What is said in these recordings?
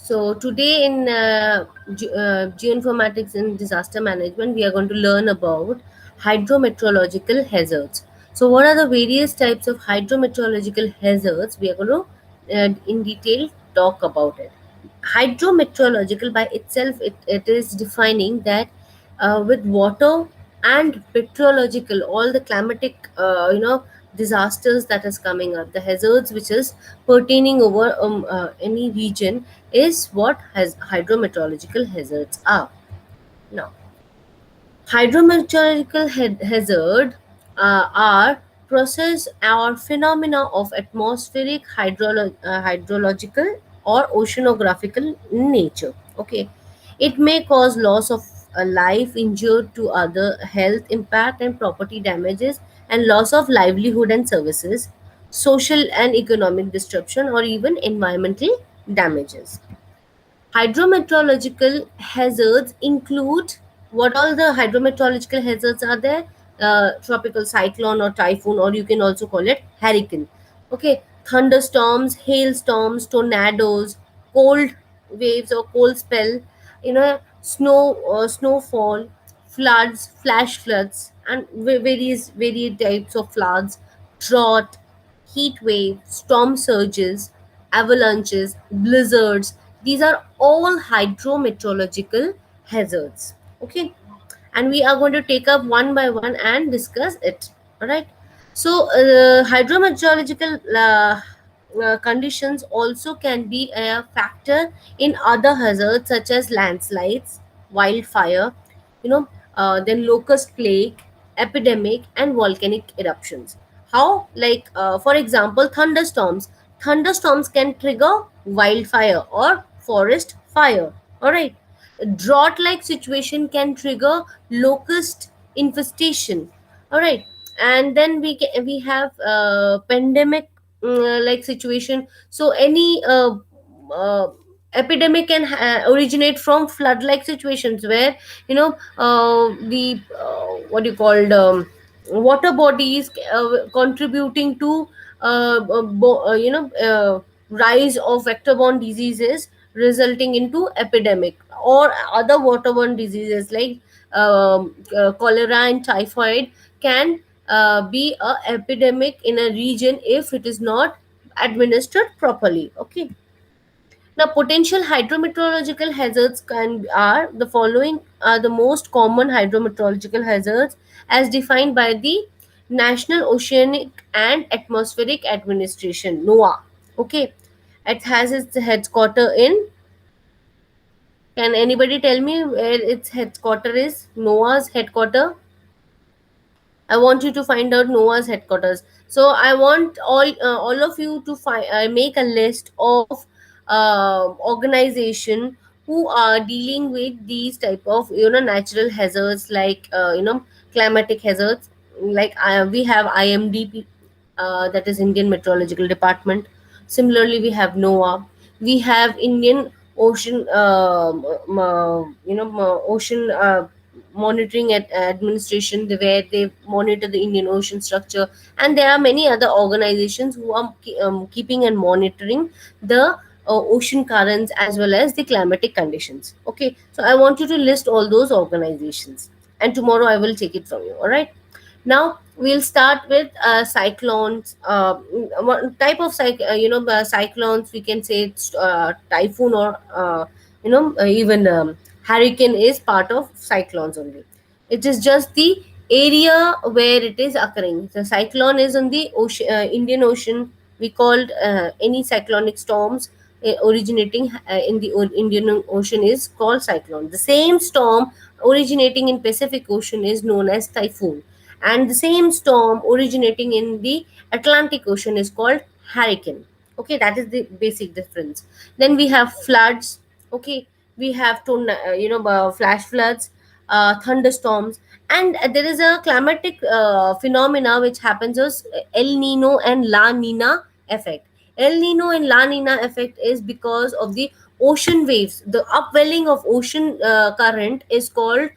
So today in geoinformatics and disaster management, we are going to learn about hydrometeorological hazards. So what are the various types of hydrometeorological hazards? We are going to in detail talk about it. Hydrometeorological by itself, it is defining that with water and meteorological, all the climatic disasters that is coming up, the hazards which is pertaining over any region, is what has hydrometeorological hazards are. Now, hydrometeorological hazard are process or phenomena of atmospheric hydrological or oceanographical nature. Okay, it may cause loss of life, injured to other health impact and property damages, and loss of livelihood and services, social and economic disruption, or even environmental damages. Hydrometeorological hazards include, what all the hydrometeorological hazards are there? Tropical cyclone or typhoon, or you can also call it hurricane. Okay, thunderstorms, hailstorms, tornadoes, cold waves or cold spell, snowfall, floods, flash floods, and various varied types of floods, drought, heat wave, storm surges, avalanches, blizzards. These are all hydrometeorological hazards. Okay, and we are going to take up one by one and discuss it. All right. So, hydrometeorological conditions also can be a factor in other hazards such as landslides, wildfire, then locust plague, epidemic, and volcanic eruptions. How? Like, for example, thunderstorms. Thunderstorms can trigger wildfire or forest fire. All right. Drought like situation can trigger locust infestation. All right. And then we have pandemic like situation. So any epidemic can originate from flood like situations where the what you called water bodies contributing to rise of vector-borne diseases resulting into epidemic, or other waterborne diseases like cholera and typhoid can be a epidemic in a region if it is not administered properly. Okay. Now, potential hydrometeorological hazards can are the following are the most common hydrometeorological hazards as defined by the National Oceanic and Atmospheric Administration (NOAA). Okay, it has its headquarter in. Can anybody tell me where its headquarter is? NOAA's headquarter. I want you to find out NOAA's headquarters. So I want all of you to make a list of organization who are dealing with these type of natural hazards like climatic hazards. Like we have IMDP, that is Indian Meteorological Department. Similarly, we have NOAA. We have Indian Ocean, Ocean monitoring administration, where they monitor the Indian ocean structure, and there are many other organizations who are keeping and monitoring the ocean currents as well as the climatic conditions. Okay, so I want you to list all those organizations, and tomorrow I will take it from you. All right. Now we'll start with cyclones. One type of cyclones, we can say it's typhoon, or even hurricane is part of cyclones only. It is just the area where it is occurring. The cyclone is in the ocean, Indian Ocean. We called any cyclonic storms originating in the Indian Ocean is called cyclone. The same storm originating in Pacific Ocean is known as typhoon, and the same storm originating in the Atlantic Ocean is called hurricane. Okay, that is the basic difference. Then we have floods. Okay, we have flash floods, thunderstorms, and there is a climatic phenomena which happens as El Nino and La Nina effect. El Nino and La Nina effect is because of the ocean waves. The upwelling of ocean current is called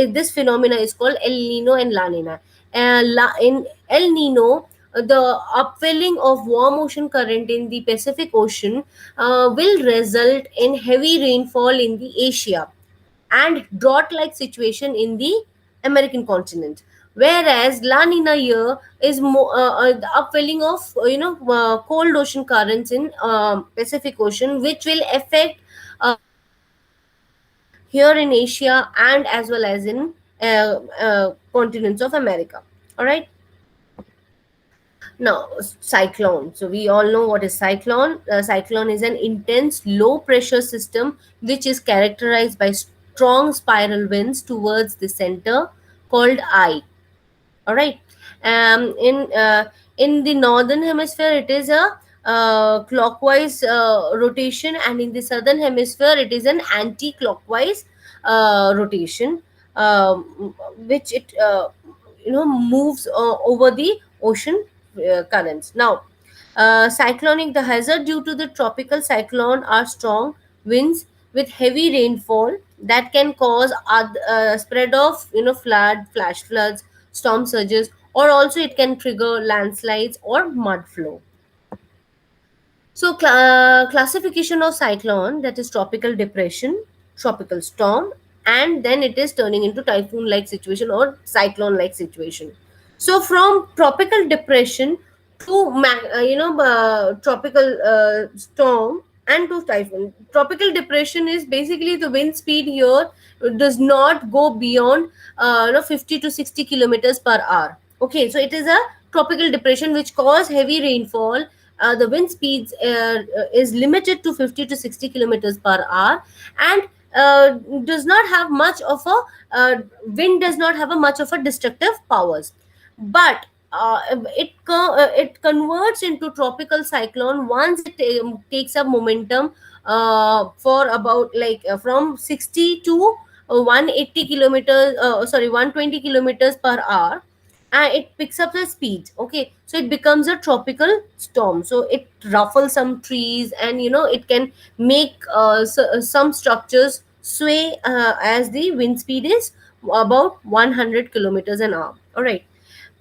this phenomena is called El Nino and La Nina. In El Nino, the upwelling of warm ocean current in the Pacific Ocean will result in heavy rainfall in the Asia and drought like situation in the American continent. Whereas La Nina year is more the upwelling of cold ocean currents in Pacific Ocean, which will affect here in Asia and as well as in continents of America. All right. Now, cyclone. So we all know what is cyclone. Cyclone is an intense low pressure system which is characterized by strong spiral winds towards the center, called I. All right. In the northern hemisphere, it is a clockwise rotation, and in the southern hemisphere, it is an anti-clockwise rotation, which it moves over the ocean currents. Now, cyclonic, the hazard due to the tropical cyclone are strong winds with heavy rainfall that can cause spread of flood, flash floods, storm surges, or also it can trigger landslides or mud flow. So, classification of cyclone, that is tropical depression, tropical storm, and then it is turning into typhoon like situation or cyclone like situation. So, from tropical depression to tropical storm and to typhoon. Tropical depression is basically the wind speed here does not go beyond 50 to 60 kilometers per hour. Okay, so it is a tropical depression which cause heavy rainfall. The wind speeds is limited to 50 to 60 kilometers per hour, and does not have much of a wind does not have a much of a destructive powers. But it converts into tropical cyclone once it takes up momentum for about from 60 to 180 kilometers, sorry, 120 kilometers per hour, and it picks up the speed. Okay, so it becomes a tropical storm, so it ruffles some trees, and it can make some structures sway as the wind speed is about 100 kilometers an hour. All right,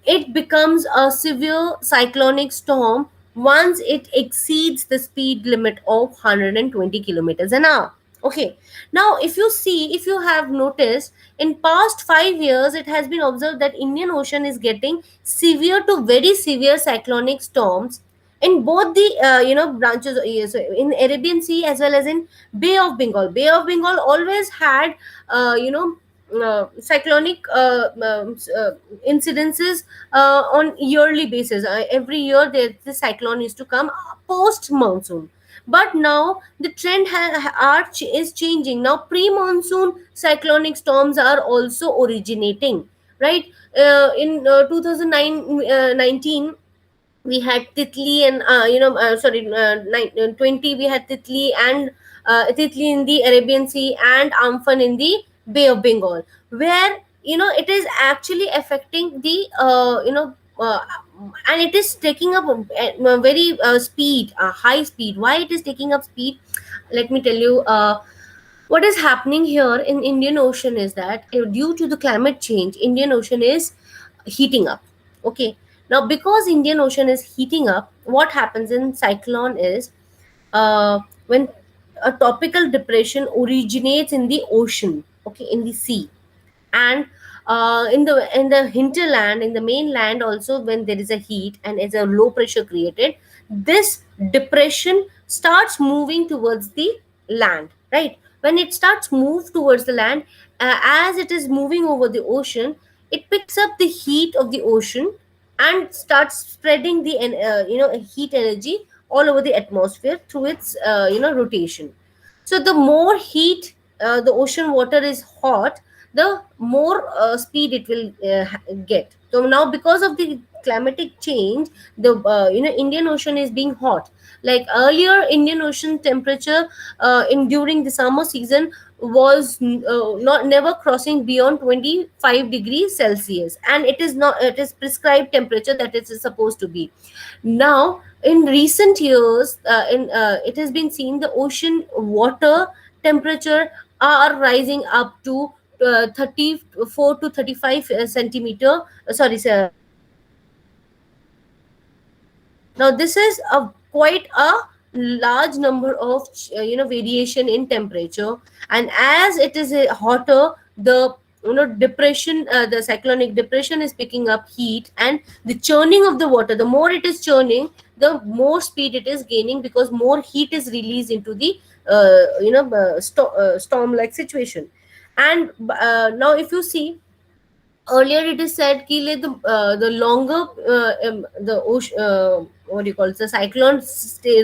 it becomes a severe cyclonic storm once it exceeds the speed limit of 120 kilometers an hour. Okay, now if you have noticed, in past 5 years it has been observed that Indian Ocean is getting severe to very severe cyclonic storms in both the branches, so in Arabian Sea as well as in Bay of Bengal. Bay of Bengal always had cyclonic incidences on yearly basis. Every year the cyclone used to come post monsoon, but now the trend is changing. Now pre-monsoon cyclonic storms are also originating, right? In 2019 we had Titli and 20 we had Titli in the Arabian Sea and Amphan in the Bay of Bengal, where it is actually affecting the and it is taking up a very speed, high speed. Why it is taking up speed? Let me tell you. What is happening here in Indian Ocean is that due to the climate change, Indian Ocean is heating up. Okay, now because Indian Ocean is heating up, what happens in cyclone is when a tropical depression originates in the ocean, okay, in the sea, and in the hinterland, in the mainland also, when there is a heat and is a low pressure created, this depression starts moving towards the land, right? When it starts move towards the land, as it is moving over the ocean, it picks up the heat of the ocean and starts spreading the heat energy all over the atmosphere through its rotation. So the more heat the ocean water is hot, the more speed it will get. So now because of the climatic change, the Indian Ocean is being hot. Like earlier, Indian Ocean temperature in during the summer season was not never crossing beyond 25 degrees Celsius, and it is prescribed temperature that it is supposed to be. Now in recent years, in it has been seen the ocean water temperature are rising up to 34 to 35 centimeter sorry sir, Now this is a quite a large number of variation in temperature, and as it is hotter, the depression, the cyclonic depression is picking up heat, and the churning of the water, the more it is churning, the more speed it is gaining, because more heat is released into the storm like situation. And now if you see, earlier it is said ki the longer the ocean, what do you call it, the cyclone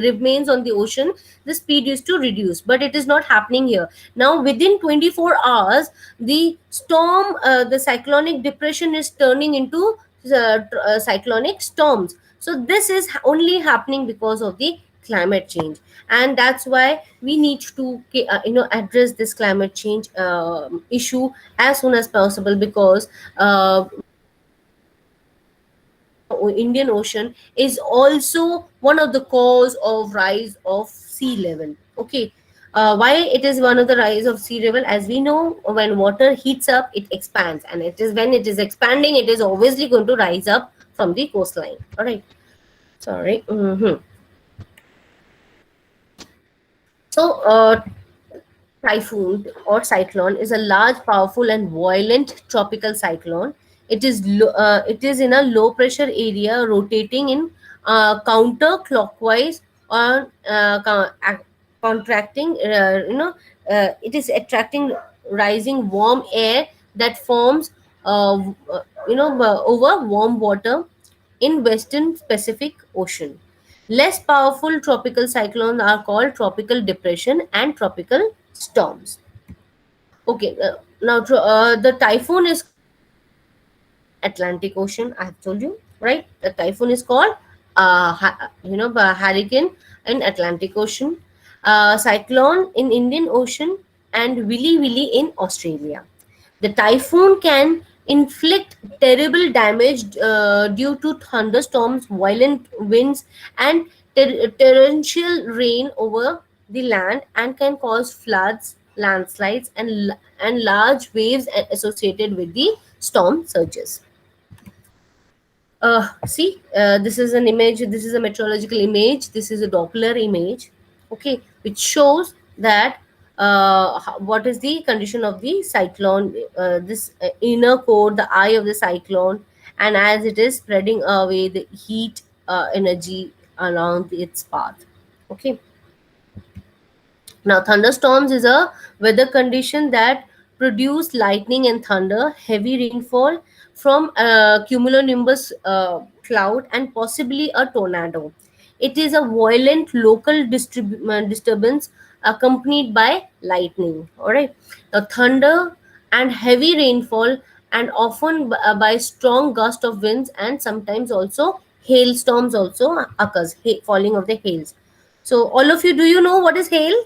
remains on the ocean, the speed used to reduce, but it is not happening here. Now within 24 hours, the storm, the cyclonic depression is turning into cyclonic storms. So this is only happening because of the climate change, and that's why we need to address this climate change issue as soon as possible, because Indian Ocean is also one of the cause of rise of sea level. Okay. Why it is one of the rise of sea level? As we know, when water heats up, it expands, and it is when it is expanding, it is obviously going to rise up from the coastline. All right. Sorry. So, typhoon or cyclone is a large, powerful, and violent tropical cyclone. It is in a low pressure area, rotating in counterclockwise, or contracting. It is attracting rising warm air that forms, over warm water in Western Pacific Ocean. Less powerful tropical cyclones are called tropical depression and tropical storms. Okay, now the typhoon is Atlantic Ocean. I have told you, right? The typhoon is called hurricane in Atlantic Ocean, cyclone in Indian Ocean, and Willy Willy in Australia. The typhoon can inflict terrible damage due to thunderstorms, violent winds, and torrential rain over the land, and can cause floods, landslides, and large waves associated with the storm surges. See, this is an image, this is a meteorological image, this is a Doppler image, okay, which shows that what is the condition of the cyclone, this inner core, the eye of the cyclone, and as it is spreading away the heat energy along its path. Okay. Now, thunderstorms is a weather condition that produce lightning and thunder, heavy rainfall from a cumulonimbus cloud, and possibly a tornado. It is a violent local disturbance accompanied by lightning. All right. Now, thunder and heavy rainfall, and often by strong gust of winds, and sometimes also hailstorms also occurs, falling of the hails. So, all of you, do you know what is hail?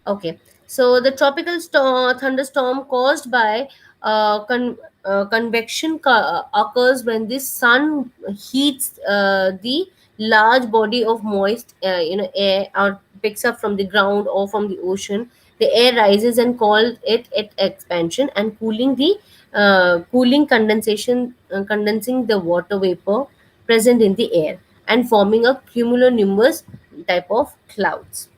Okay, so the tropical thunderstorm caused by convection occurs when the sun heats the large body of moist, air, or picks up from the ground or from the ocean. The air rises and called it expansion, and cooling condensation, condensing the water vapor present in the air, and forming a cumulonimbus type of clouds.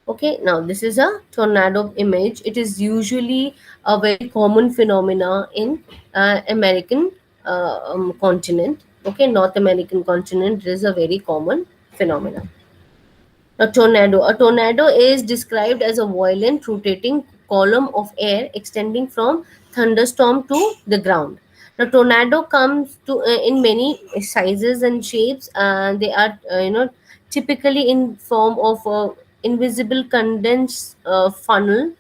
Okay, now this is a tornado image. It is usually a very common phenomena in American continent. Okay, North American continent, it is a very common phenomena. A tornado. A tornado is described as a violent rotating column of air extending from thunderstorm to the ground. The tornado comes to in many sizes and shapes. They are typically in form of a invisible condensed funnel.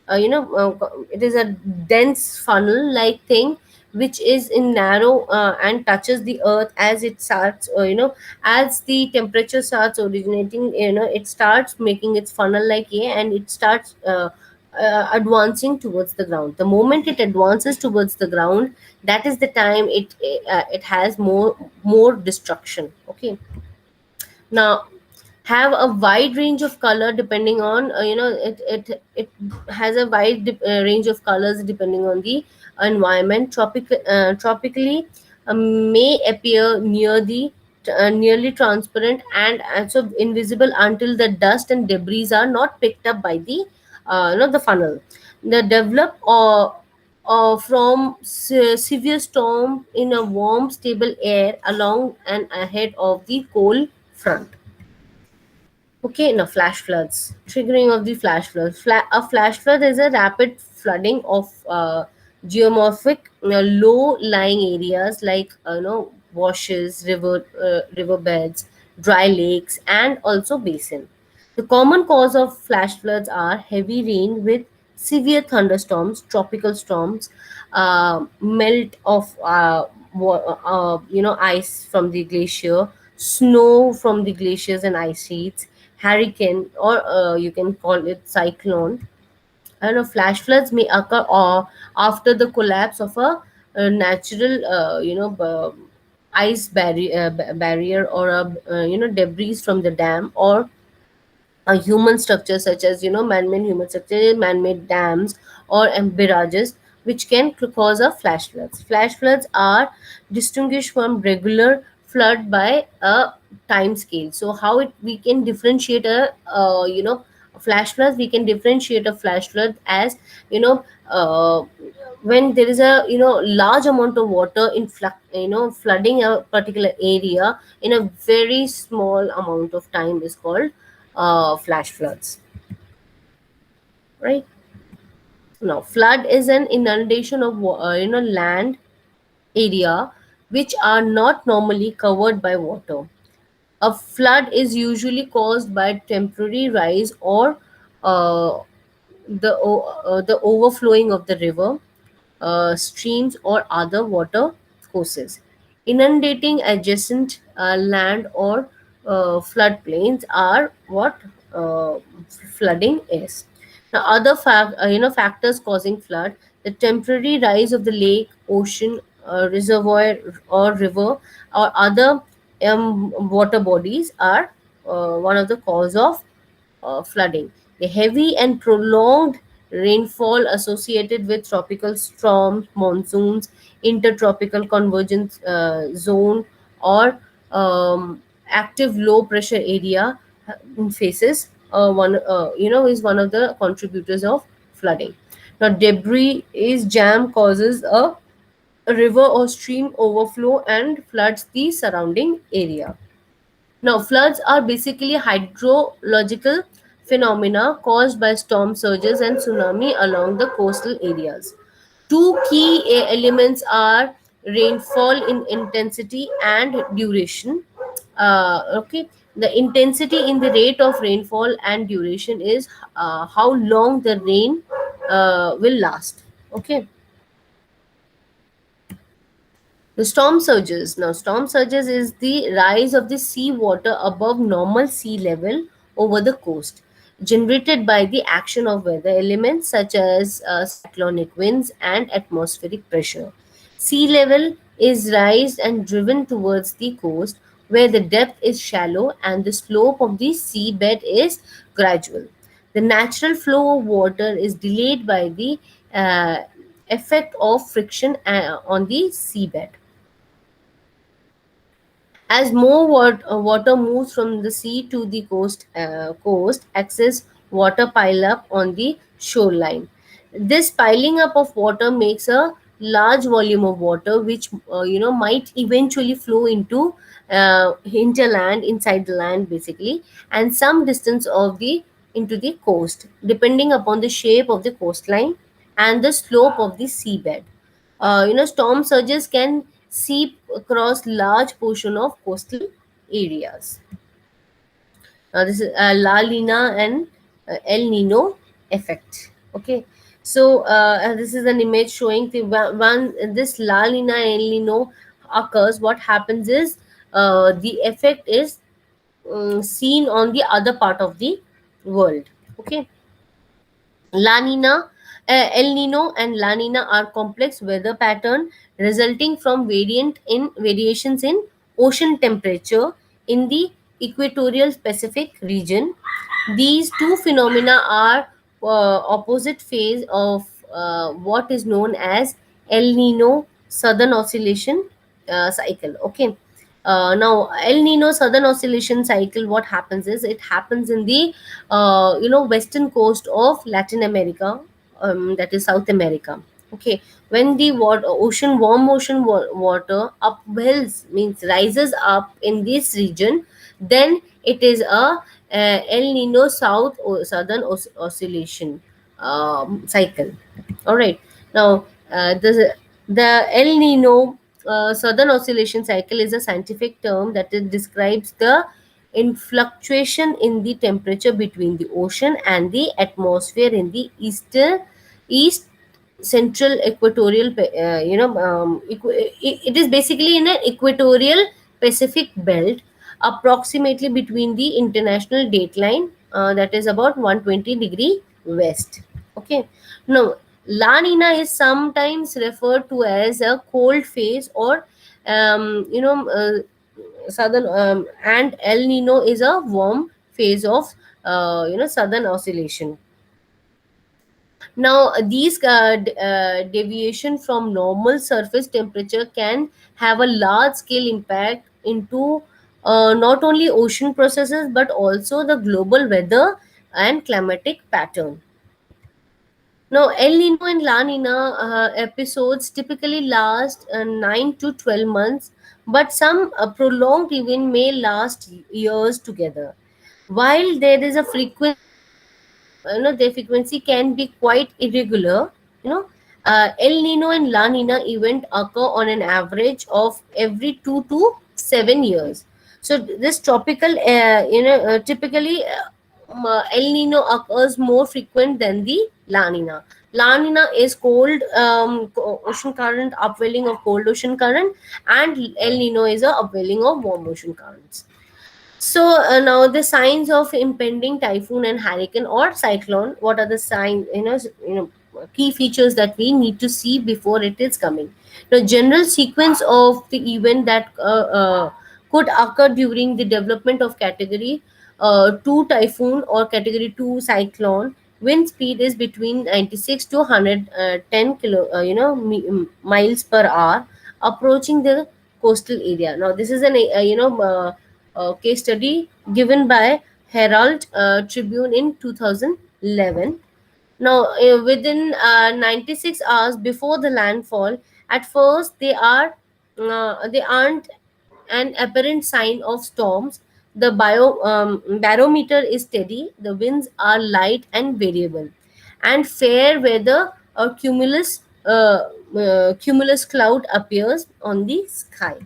It is a dense funnel like thing, which is in narrow and touches the earth as it starts, as the temperature starts originating, it starts making its funnel like a, and it starts advancing towards the ground. The moment it advances towards the ground, that is the time it has more destruction. Okay. Now, have a wide range of color depending on, it has a wide range of colors depending on the environment. Tropically may appear nearly transparent and also invisible until the dust and debris are not picked up by the not the funnel. The develop from severe storm in a warm stable air along and ahead of the cold front. Okay, now flash floods. Triggering of the flash flood. A flash flood is a rapid flooding of geomorphic low-lying areas like washes, riverbeds, dry lakes, and also basin. The common cause of flash floods are heavy rain with severe thunderstorms, tropical storms, melt of ice from the glacier, snow from the glaciers and ice sheets, hurricane, or you can call it cyclone. I don't know. Flash floods may occur or after the collapse of a natural, ice barrier or a debris from the dam, or a human structure such as man-made human structure, man-made dams, or barrages, which can cause a flash floods. Flash floods are distinguished from regular flood by a time scale. So how we can differentiate a flash flood? We can differentiate a flash flood as you know uh, when there is a large amount of water in flooding a particular area in a very small amount of time is called flash floods, right? Now, flood is an inundation of land area which are not normally covered by water. A flood is usually caused by temporary rise or uh, the overflowing of the river, streams, or other water courses. Inundating adjacent land or floodplains are what flooding is. Now, other factors causing flood: the temporary rise of the lake, ocean, reservoir, or river, or other water bodies are one of the cause of flooding. The heavy and prolonged rainfall associated with tropical storms, monsoons, intertropical convergence zone, or active low pressure area faces one is one of the contributors of flooding. Now, debris is jam causes a river or stream overflow and floods the surrounding area. Now, floods are basically hydrological phenomena caused by storm surges and tsunami along the coastal areas. Two key elements are rainfall in intensity and duration. Okay, the intensity in the rate of rainfall and duration is how long the rain will last. Okay. The storm surges. Now, storm surges is the rise of the sea water above normal sea level over the coast, generated by the action of weather elements such as cyclonic winds and atmospheric pressure. Sea level is raised and driven towards the coast, where the depth is shallow and the slope of the seabed is gradual. The natural flow of water is delayed by the uh, effect of friction on the seabed. As more water moves from the sea to the coast, excess water pile up on the shoreline. This piling up of water makes a large volume of water, which might eventually flow into hinterland, inside the land, basically, and some distance of the into the coast, depending upon the shape of the coastline and the slope of the seabed. Storm surges can seep across large portion of coastal areas. Now, this is La Nina and El Nino effect. Okay, so this is an image showing the one this La Nina and El Nino occurs. What happens is the effect is seen on the other part of the world. Okay, La Nina, El Nino and La Nina are complex weather pattern resulting from variations in ocean temperature in the equatorial Pacific region. These two phenomena are opposite phase of what is known as El Nino Southern Oscillation cycle. Okay. Now, El Nino Southern Oscillation cycle, what happens is it happens in the western coast of Latin America, that is South America. Okay, when the warm ocean water upwells, means rises up in this region, then it is a El Nino Southern Oscillation cycle. All right. Now, the El Nino Southern Oscillation cycle is a scientific term that it describes the in fluctuation in the temperature between the ocean and the atmosphere in the east central equatorial it is basically in an equatorial Pacific belt, approximately between the international dateline, that is about 120 degrees west. Okay. Now, La Nina is sometimes referred to as a cold phase, or um, you know uh, southern and El Nino is a warm phase of southern oscillation. Now, these deviation from normal surface temperature can have a large scale impact into not only ocean processes but also the global weather and climatic pattern. Now, El Nino and La Nina episodes typically last 9 to 12 months, but some prolonged event may last years together. While there is a frequency, their frequency can be quite irregular. You know, El Nino and La Nina event occur on an average of every 2 to 7 years. So this tropical, typically El Nino occurs more frequent than the La Nina. La Nina is cold ocean current, upwelling of cold ocean current, and El Nino is a upwelling of warm ocean currents. So now the signs of impending typhoon and hurricane or cyclone. What are the signs? Key features that we need to see before it is coming. The general sequence of the event that could occur during the development of category 2 typhoon or category 2 cyclone. Wind speed is between 96 to 110 miles per hour, approaching the coastal area. Now this is an case study given by Herald Tribune in 2011. Now, within 96 hours before the landfall, at first they aren't an apparent sign of storms. The barometer is steady. The winds are light and variable, and fair weather or cumulus cloud appears on the sky.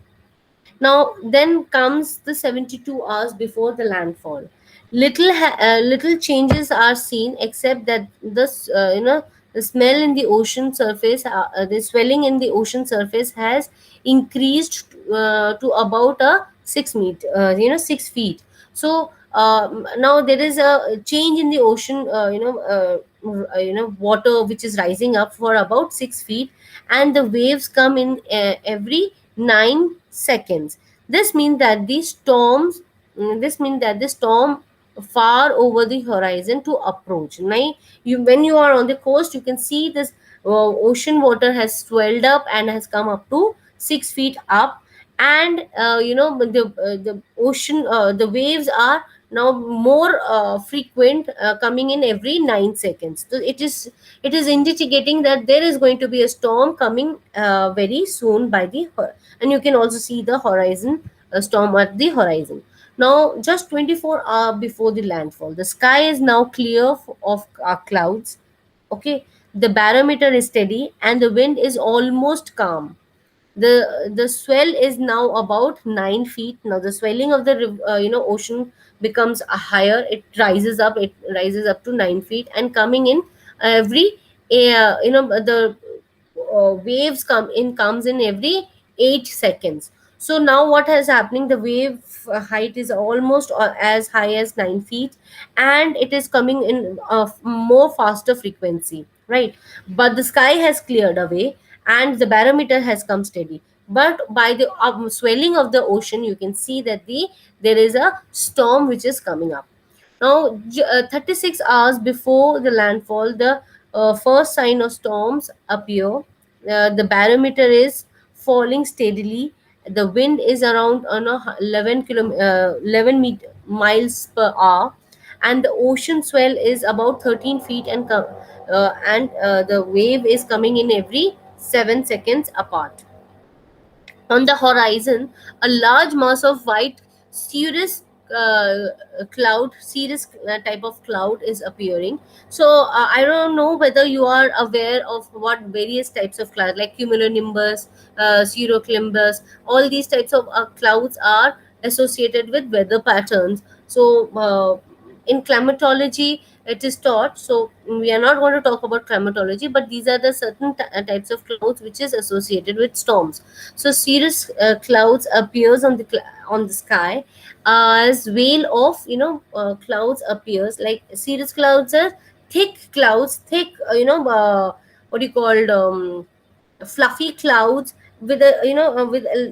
Now, then comes the 72 hours before the landfall. Little changes are seen, except that the smell in the ocean surface, the swelling in the ocean surface has increased to about a 6 meter, 6 feet. So now there is a change in the ocean, water which is rising up for about 6 feet, and the waves come in every 9 seconds. This means that the storm far over the horizon to approach. Now, when you are on the coast, you can see this ocean water has swelled up and has come up to 6 feet up, and the ocean the waves are now more frequent, coming in every 9 seconds. So it is indicating that there is going to be a storm coming very soon by the and you can also see the horizon, storm at the horizon. Now, just 24 hours before the landfall, the sky is now clear of clouds. Okay, the barometer is steady and the wind is almost calm. The swell is now about 9 feet. Now the swelling of the ocean becomes higher. It rises up to 9 feet, and coming in every the waves comes in every 8 seconds. So now what is happening, the wave height is almost as high as 9 feet, and it is coming in a more faster frequency, right? But the sky has cleared away and the barometer has come steady. but by the swelling of the ocean, you can see that there is a storm which is coming up. Now, 36 hours before the landfall, the first sign of storms appear. The barometer is falling steadily. The wind is around 11 miles per hour, and the ocean swell is about 13 feet, and the wave is coming in every 7 seconds apart. On the horizon, a large mass of white cirrus cirrus type of cloud is appearing. So I don't know whether you are aware of what various types of cloud, like cumulonimbus, cirroclimbus, all these types of clouds are associated with weather patterns. So in climatology, it is taught. So we are not going to talk about climatology, but these are the certain types of clouds which is associated with storms. So cirrus clouds appears on on the sky, as veil of clouds appears. Like cirrus clouds are thick, what do you call, fluffy clouds with a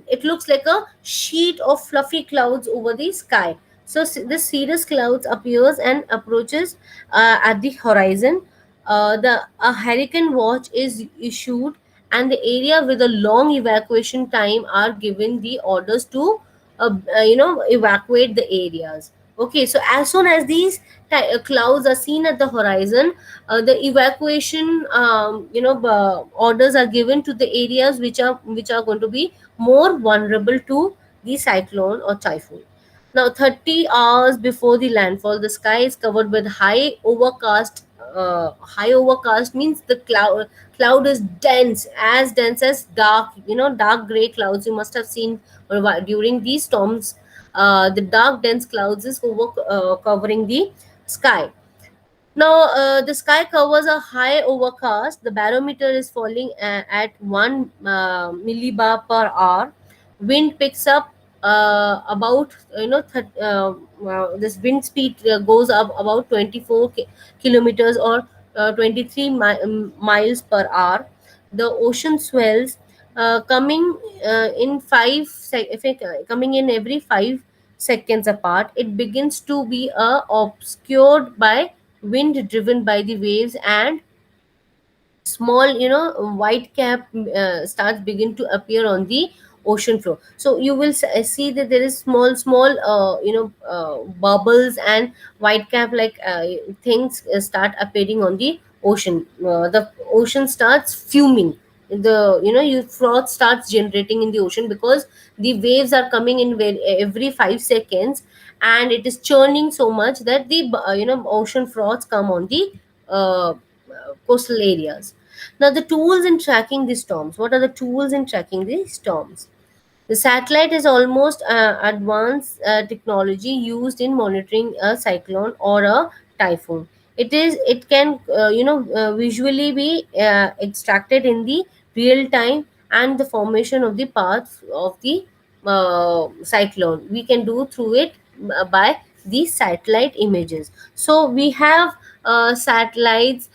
it looks like a sheet of fluffy clouds over the sky. So the cirrus clouds appears and approaches at the horizon. The a hurricane watch is issued, and the area with a long evacuation time are given the orders to evacuate the areas. Okay, so as soon as these clouds are seen at the horizon, the evacuation orders are given to the areas which are going to be more vulnerable to the cyclone or typhoon. Now, 30 hours before the landfall, the sky is covered with high overcast. High overcast means the cloud is dense as dark gray clouds you must have seen during these storms. The dark dense clouds is covering the sky. Now, the sky covers a high overcast. The barometer is falling at 1 millibar per hour. Wind picks up about, this wind speed goes up about 24 kilometers, or 23 miles per hour. The ocean swells, coming coming in every 5 seconds apart. It begins to be obscured by wind driven by the waves, and small white cap starts begin to appear on the ocean floor. So you will see that there is small bubbles and white cap like things start appearing on the ocean. The ocean starts fuming. You froth starts generating in the ocean because the waves are coming in every 5 seconds, and it is churning so much that the ocean froths come on the coastal areas. Now, the tools in tracking the storms. What are the tools in tracking the storms? The satellite is almost advanced technology used in monitoring a cyclone or a typhoon. It can visually be extracted in the real time, and the formation of the path of the cyclone we can do through it by these satellite images. So we have satellites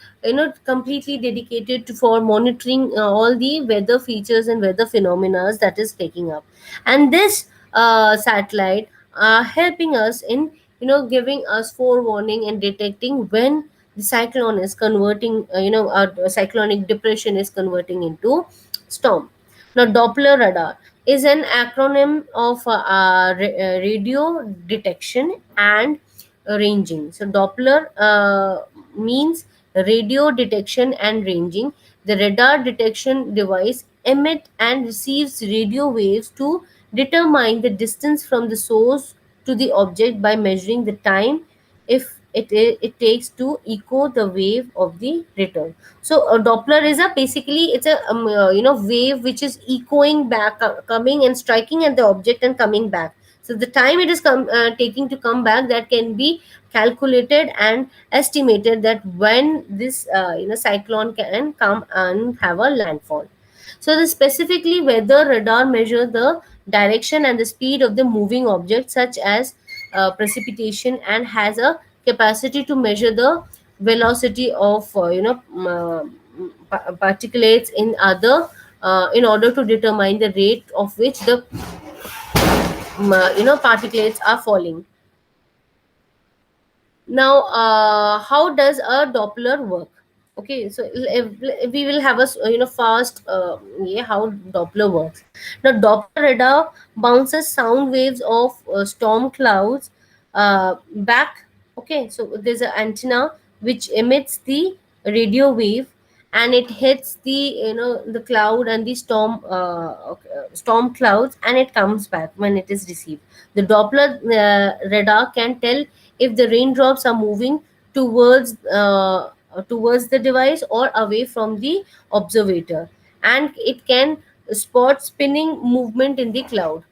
completely dedicated for monitoring all the weather features and weather phenomena that is taking up. And this satellite are helping us in giving us forewarning and detecting when the cyclone is converting, a cyclonic depression is converting into storm. Now, Doppler radar is an acronym of radio detection and ranging. So Doppler means radio detection and ranging. The radar detection device emit and receives radio waves to determine the distance from the source to the object by measuring the time if it takes to echo the wave of the return. So a Doppler is a basically it's a wave which is echoing back, coming and striking at the object and coming back. So the time it is taking to come back, that can be calculated and estimated that when this cyclone can come and have a landfall. So the specifically weather radar measure the direction and the speed of the moving object, such as precipitation, and has a capacity to measure the velocity of particulates in other in order to determine the rate of which the particulates are falling. Now, how does a Doppler work? Okay, so if we will have a fast yeah, how Doppler works. Now, Doppler radar bounces sound waves of storm clouds back. Okay, so there's an antenna which emits the radio wave, and it hits the the cloud and the storm clouds, and it comes back when it is received. The Doppler radar can tell if the raindrops are moving towards towards the device or away from the observator, and it can spot spinning movement in the cloud.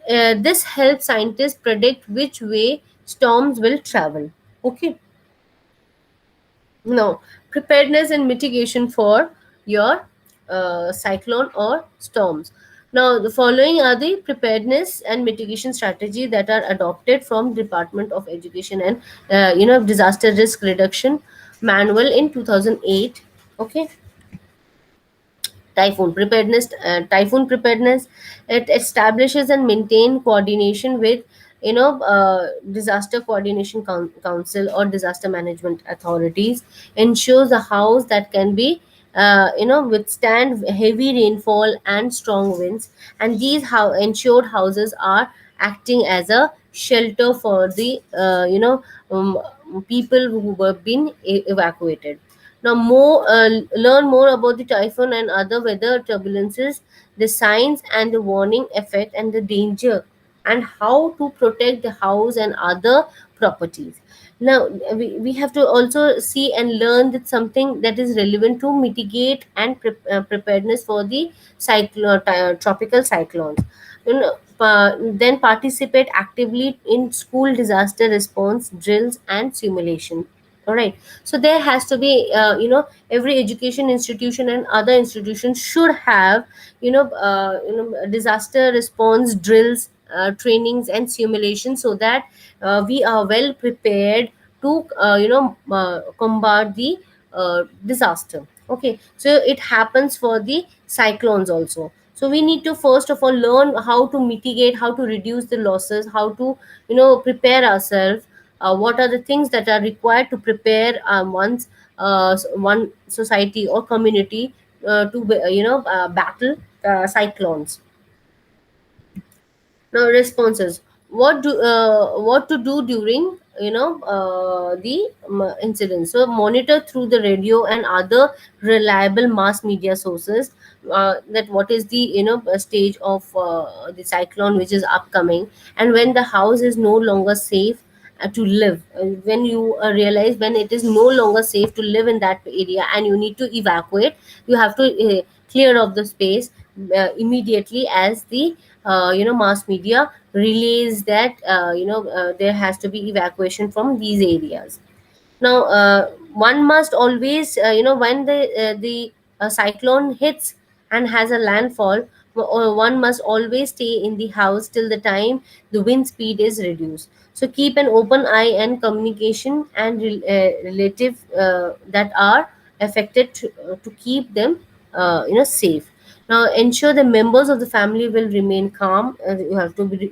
This helps scientists predict which way storms will travel. Okay. Now, preparedness and mitigation for your cyclone or storms. Now, the following are the preparedness and mitigation strategy that are adopted from Department of Education and Disaster Risk Reduction Manual in 2008. Okay. Typhoon preparedness, it establishes and maintain coordination with disaster coordination council or disaster management authorities, ensures a house that can be withstand heavy rainfall and strong winds, and these ensured houses are acting as a shelter for the people who were being evacuated. Now, learn more about the typhoon and other weather turbulences, the signs and the warning effect, and the danger, and how to protect the house and other properties. Now, we have to also see and learn that something that is relevant to mitigate and preparedness for the tropical cyclones. Then participate actively in school disaster response drills and simulation. All right, so there has to be every education institution and other institutions should have disaster response drills, trainings and simulations, so that we are well prepared to combat the disaster. Okay, so it happens for the cyclones also. So we need to first of all learn how to mitigate, how to reduce the losses, how to prepare ourselves. What are the things that are required to prepare one society or community to battle cyclones. Now, responses. What to do during the incident? So monitor through the radio and other reliable mass media sources that what is the stage of the cyclone which is upcoming, and when the house is no longer safe to live. When you realize when it is no longer safe to live in that area and you need to evacuate, you have to clear off the space immediately, as the mass media relays that there has to be evacuation from these areas. Now, one must always when the cyclone hits and has a landfall, one must always stay in the house till the time the wind speed is reduced. So keep an open eye and communication and relative that are affected to keep them safe. Now, ensure the members of the family will remain calm.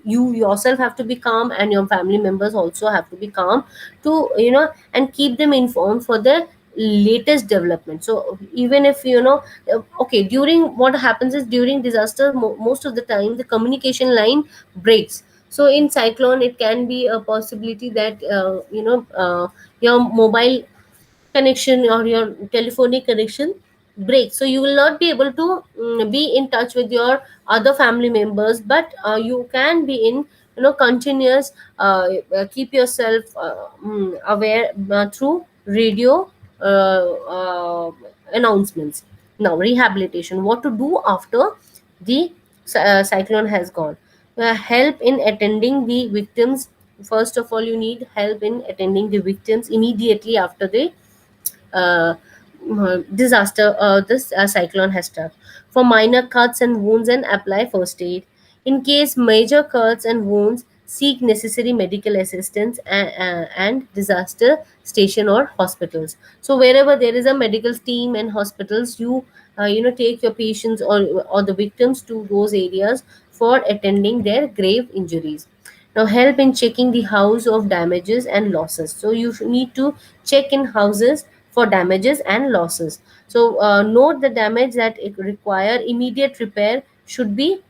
You yourself have to be calm, and your family members also have to be calm, to and keep them informed for the latest development. So even if okay, during what happens is, during disaster, most of the time the communication line breaks. So in cyclone, it can be a possibility that your mobile connection or your telephonic connection breaks, so you will not be able to be in touch with your other family members, but you can be in continuous keep yourself aware through radio announcements. Now, rehabilitation. What to do after the cyclone has gone? Help in attending the victims. First of all, you need help in attending the victims immediately after the uh, disaster, this cyclone has struck. For minor cuts and wounds, and apply first aid. In case major cuts and wounds, seek necessary medical assistance and disaster station or hospitals. So wherever there is a medical team and hospitals, take your patients or the victims to those areas for attending their grave injuries. Now, help in checking the house of damages and losses. So you need to check in houses for damages and losses. So note the damage that it require immediate repair should be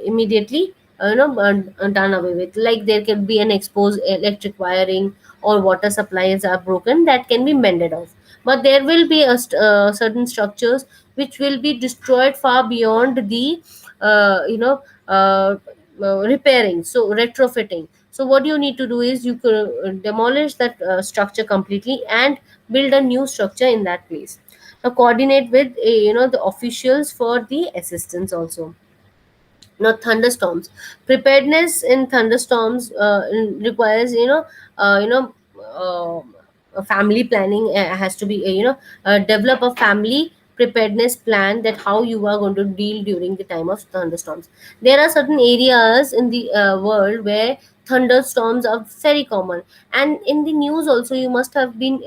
immediately done away with. Like there can be an exposed electric wiring or water supplies are broken, that can be mended off. But there will be certain structures which will be destroyed far beyond the uh, you know uh, repairing, so retrofitting. So what you need to do is you could demolish that structure completely and build a new structure in that place. Now coordinate with the officials for the assistance also. Now thunderstorms, preparedness in thunderstorms requires uh, a family planning has to be develop a family preparedness plan, that how you are going to deal during the time of thunderstorms. There are certain areas in the world where thunderstorms are very common, and in the news also you must have been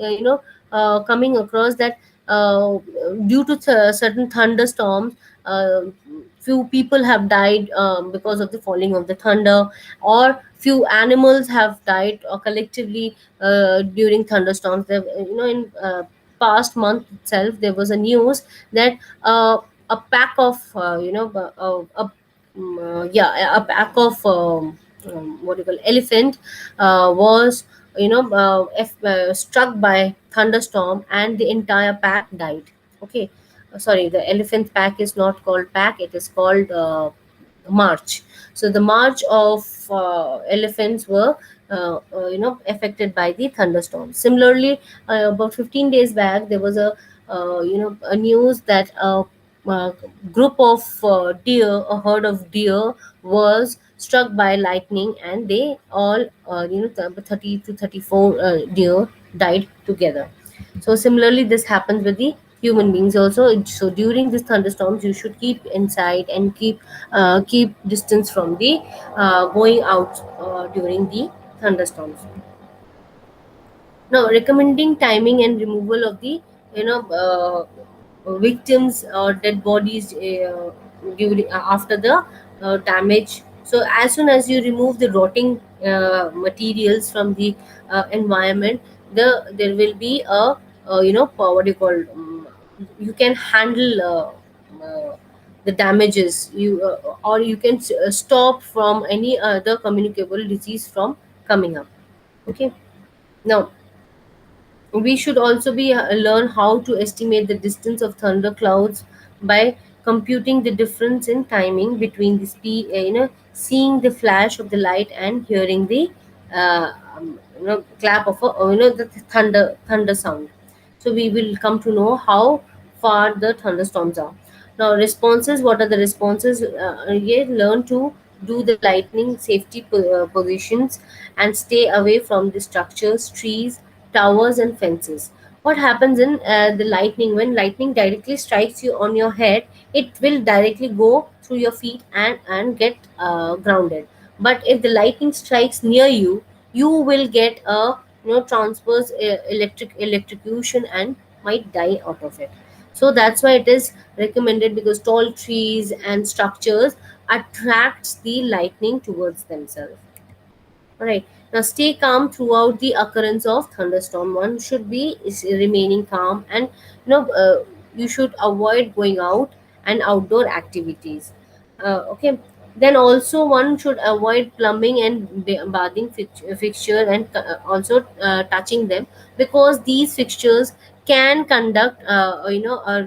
coming across that due to certain thunderstorms, uh, few people have died because of the falling of the thunder, or few animals have died collectively during thunderstorms. There, in past month itself, there was a news that a pack of yeah, a pack of what do you call elephant was struck by thunderstorm, and the entire pack died. Okay. Sorry, the elephant pack is not called pack, it is called march. So the march of elephants were affected by the thunderstorm. Similarly, about 15 days back, there was a news that a group of deer, a herd of deer, was struck by lightning, and they all 30 to 34 deer died together. So similarly, this happens with the human beings also. So during these thunderstorms, you should keep inside and keep distance from the going out during the thunderstorms. Now, recommending timing and removal of the victims or dead bodies after the damage. So as soon as you remove the rotting materials from the environment, there will be a what do you call, you can handle the damages, or you can stop from any other communicable disease from coming up. Okay. Now, we should also be learn how to estimate the distance of thunder clouds by computing the difference in timing between the speed, seeing the flash of the light and hearing the clap of the thunder sound. So we will come to know how far the thunderstorms are. Now responses, what are the responses? Yeah, learn to do the lightning safety positions and stay away from the structures, trees, towers and fences. What happens in the lightning, when lightning directly strikes you on your head, it will directly go through your feet and get grounded. But if the lightning strikes near you, you will get a transverse electrocution and might die out of it. So that's why it is recommended, because tall trees and structures attracts the lightning towards themselves. All right. Now stay calm throughout the occurrence of thunderstorm. One should be is remaining calm, and you should avoid going out and outdoor activities. Okay. Then also one should avoid plumbing and bathing fixture, and also touching them, because these fixtures can conduct a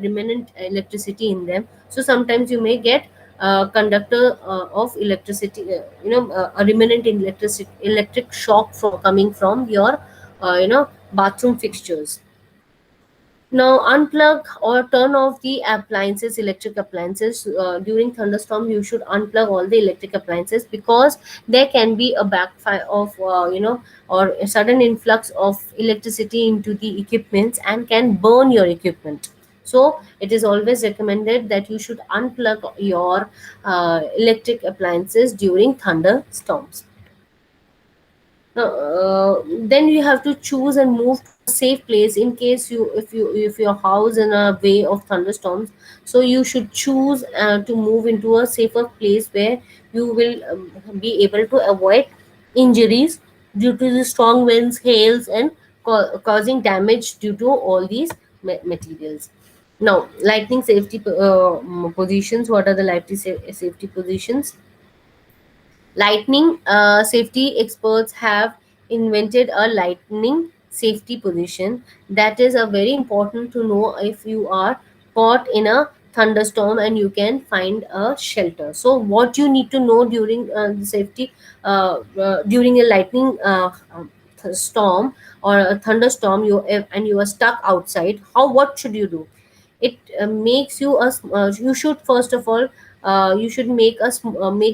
remnant electricity in them. So sometimes you may get conductor of electricity, a remnant in electric shock from coming from your bathroom fixtures. Now unplug or turn off the appliances, electric appliances. During thunderstorm, you should unplug all the electric appliances, because there can be a backfire of or a sudden influx of electricity into the equipments and can burn your equipment. So it is always recommended that you should unplug your electric appliances during thunderstorms. Then you have to choose and move to a safe place in case if your house in a way of thunderstorms. So you should choose to move into a safer place where you will be able to avoid injuries due to the strong winds, hails, and causing damage due to all these materials. Now, lightning safety positions. What are the lightning safety positions? Lightning safety experts have invented a lightning safety position that is a very important to know if you are caught in a thunderstorm and you can find a shelter. So what you need to know during the safety during a lightning storm or a thunderstorm, and you are stuck outside, how what should you do? It makes you you should first of all you should make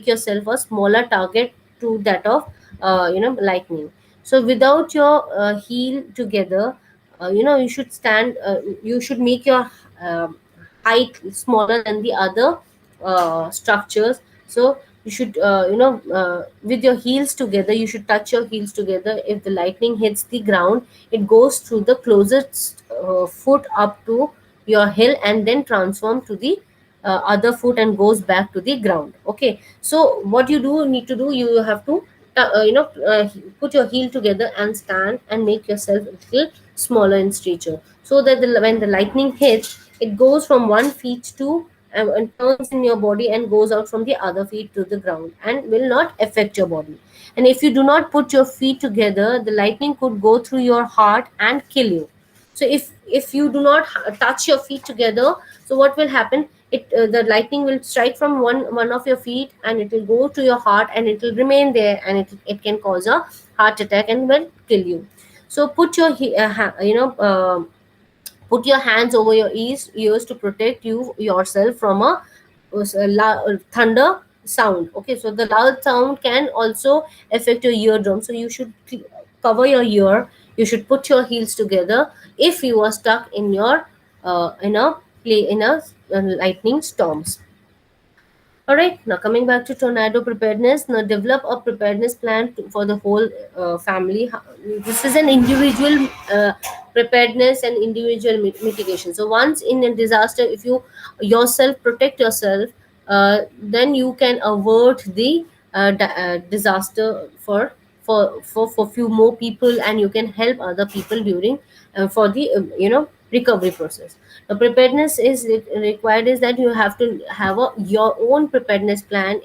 yourself a smaller target to that of lightning. So without your heel together, you should stand you should make your uh, height smaller than the other structures. So you should with your heels together, you should touch your heels together. If the lightning hits the ground, it goes through the closest foot up to your heel and then transform to the other foot and goes back to the ground. Okay, so what you do need to do, you have to put your heel together and stand and make yourself a little smaller in stature, so that when the lightning hits, it goes from one feet to and turns in your body and goes out from the other feet to the ground and will not affect your body. And if you do not put your feet together, the lightning could go through your heart and kill you. So if you do not touch your feet together, so what will happen, the lightning will strike from one of your feet and it will go to your heart and it will remain there, and it can cause a heart attack and will kill you. So put your hands over your ears to protect yourself from a thunder sound. Okay, so the loud sound can also affect your eardrum, so you should cover your ear. You should put your heels together if you are stuck in a lightning storms. All right, now coming back to tornado preparedness, now develop a preparedness plan for the whole family. This is an individual preparedness and individual mitigation. So once in a disaster, if you yourself protect yourself, then you can avert the disaster for few more people, and you can help other people during for the recovery process. The preparedness is required is that you have to have your own preparedness plan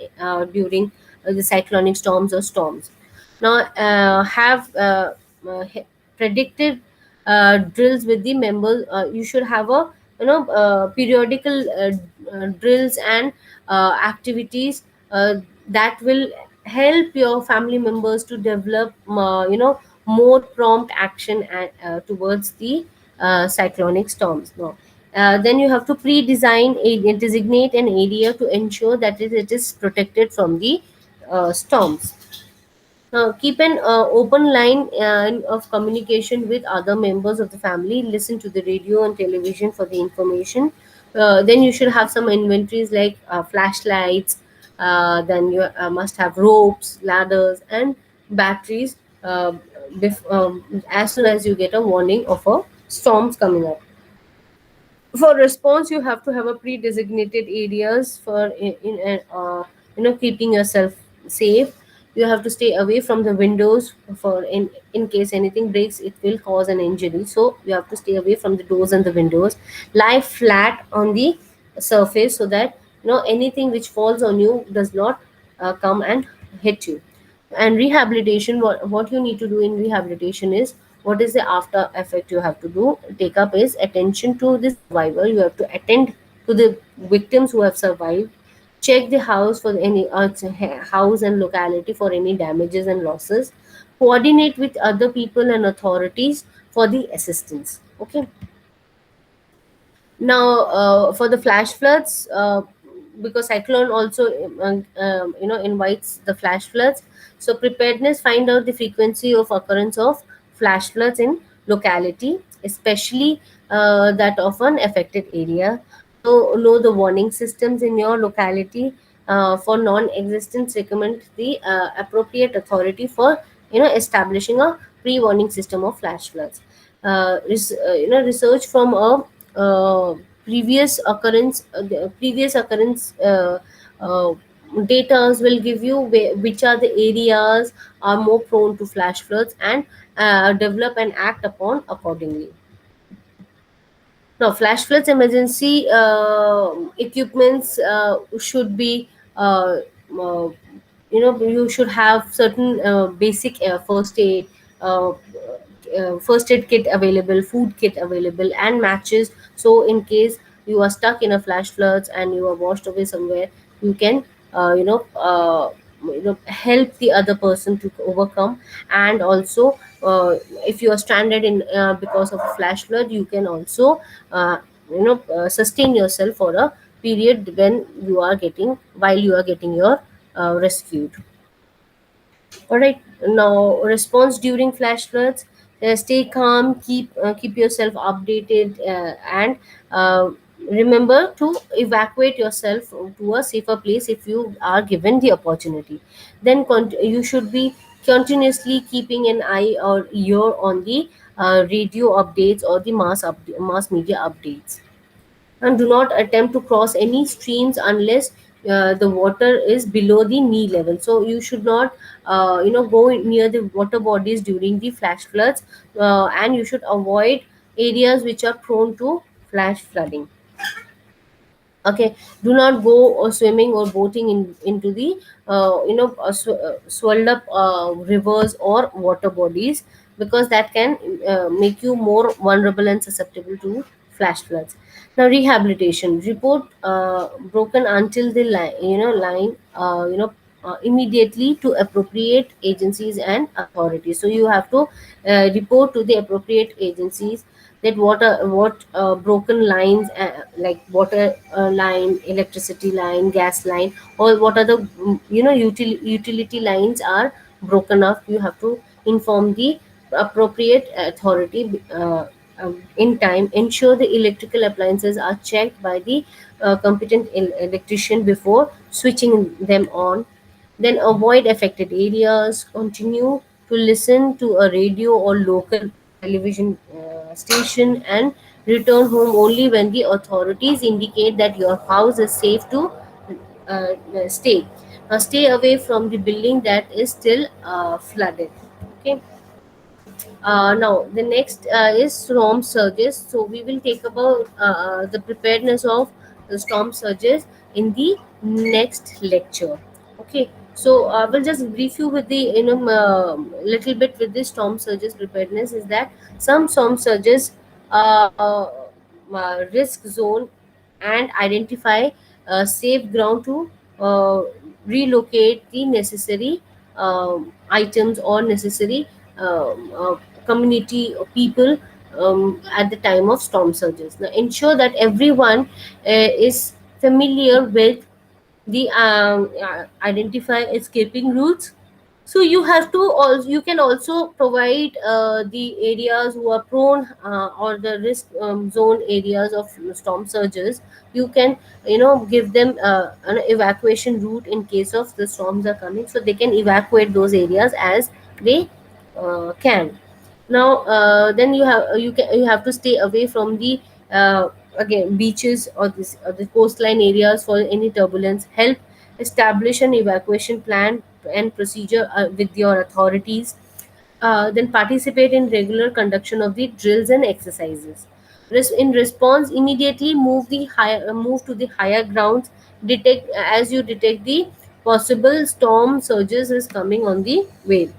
during the cyclonic storms or storms. Now have predicted drills with the members. You should have a periodical drills and activities that will help your family members to develop more prompt action towards the cyclonic storms. No. Then you have to pre-design designate an area to ensure that it is protected from the storms. Keep an open line of communication with other members of the family. Listen to the radio and television for the information. Then you should have some inventories like flashlights. Then you must have ropes, ladders, and batteries as soon as you get a warning of a storms coming up. For response, you have to have a pre-designated areas for keeping yourself safe. You have to stay away from the windows for in case anything breaks, it will cause an injury. So you have to stay away from the doors and the windows. Lie flat on the surface so that anything which falls on you does not come and hit you. And rehabilitation, what you need to do in rehabilitation is, what is the after effect you have to do take up is attention to the survivor. You have to attend to the victims who have survived. Check the house for any house and locality for any damages and losses. Coordinate with other people and authorities for the assistance. Okay. Now for the flash floods, because cyclone also invites the flash floods. So preparedness, find out the frequency of occurrence of flash floods in locality, especially that of an affected area. So know the warning systems in your locality. For non-existence, recommend the appropriate authority for establishing a pre-warning system of flash floods. Research from a previous occurrence uh, data will give you which are the areas are more prone to flash floods, and develop and act upon accordingly. Now, flash floods emergency equipments should be, uh, uh, you should have certain basic first aid kit available, food kit available, and matches. So, in case you are stuck in a flash floods and you are washed away somewhere, you can, help the other person to overcome. And also, if you are stranded in because of a flash flood, you can also uh, sustain yourself for a period when you are getting while you are getting your rescued. All right. Now, response during flash floods: stay calm, keep yourself updated, and uh, remember to evacuate yourself to a safer place if you are given the opportunity. Then you should be continuously keeping an eye or ear on the radio updates or the mass media updates. And do not attempt to cross any streams unless the water is below the knee level. So you should not go near the water bodies during the flash floods, and you should avoid areas which are prone to flash flooding. Okay. Do not go or swimming or boating into the swelled up rivers or water bodies, because that can make you more vulnerable and susceptible to flash floods. Now, rehabilitation: report broken until the line immediately to appropriate agencies and authorities. So you have to report to the appropriate agencies that what broken lines, like water line, electricity line, gas line, or what are the utility lines are broken up. You have to inform the appropriate authority in time. Ensure the electrical appliances are checked by the competent electrician before switching them on. Then avoid affected areas. Continue to listen to a radio or local television station, and return home only when the authorities indicate that your house is safe to stay. Stay away from the building that is still flooded. Okay. Now, the next is storm surges. So we will take about the preparedness of the storm surges in the next lecture. Okay. So I will just brief you with the little bit with the storm surges preparedness. Is that some storm surges risk zone and identify safe ground to relocate the necessary items or necessary community or people at the time of storm surges. Now, ensure that everyone is familiar with the identify escaping routes. So you can also provide the areas who are prone or the risk zone areas of storm surges. You can give them an evacuation route in case of the storms are coming, so they can evacuate those areas as they can. Now, then you have to stay away from the again beaches or this or the coastline areas for any turbulence. Help establish an evacuation plan and procedure with your authorities. Then participate in regular conduction of the drills and exercises. In response, immediately move to the higher grounds. Detect as you detect the possible storm surges is coming on the way.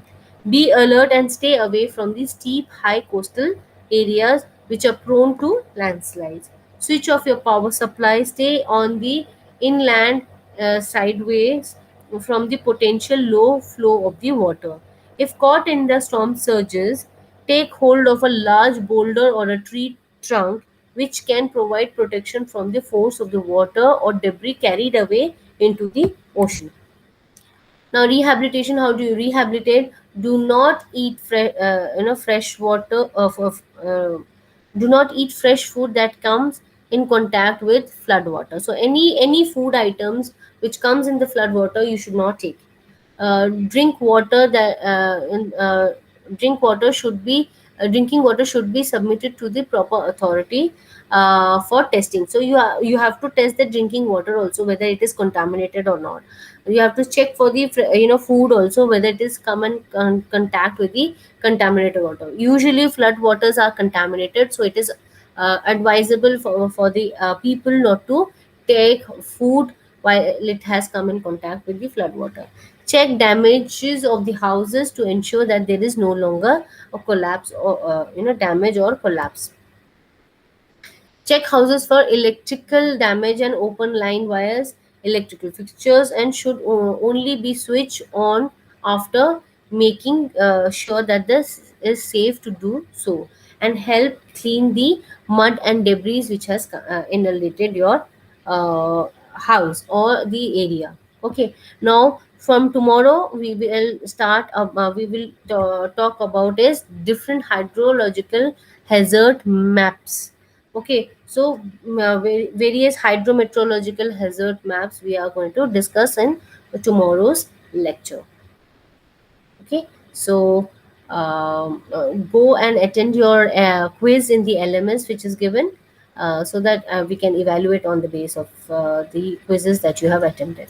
Be alert and stay away from the steep, high coastal areas which are prone to landslides. Switch off your power supply. Stay on the inland sideways from the potential low flow of the water. If caught in the storm surges, take hold of a large boulder or a tree trunk which can provide protection from the force of the water or debris carried away into the ocean. Now, rehabilitation: how do you rehabilitate? Do not eat fresh water of do not eat fresh food that comes in contact with flood water. So any food items which comes in the flood water, you should not take. drink water that drink water should be drinking water should be submitted to the proper authority for testing. So you have to test the drinking water also whether it is contaminated or not. You have to check for the food also whether it is come in contact with the contaminated water. Usually flood waters are contaminated, so it is advisable for the people not to take food while it has come in contact with the flood water. Check damages of the houses to ensure that there is no longer a collapse or damage or collapse. Check houses for electrical damage and open line wires, electrical fixtures, and should only be switched on after making sure that this is safe to do so, and help clean the mud and debris which has inundated your house or the area. Okay, now from tomorrow we will talk about is different hydrological hazard maps. Okay, so various hydrometeorological hazard maps we are going to discuss in tomorrow's lecture. Okay, so go and attend your quiz in the LMS which is given, so that we can evaluate on the base of the quizzes that you have attended.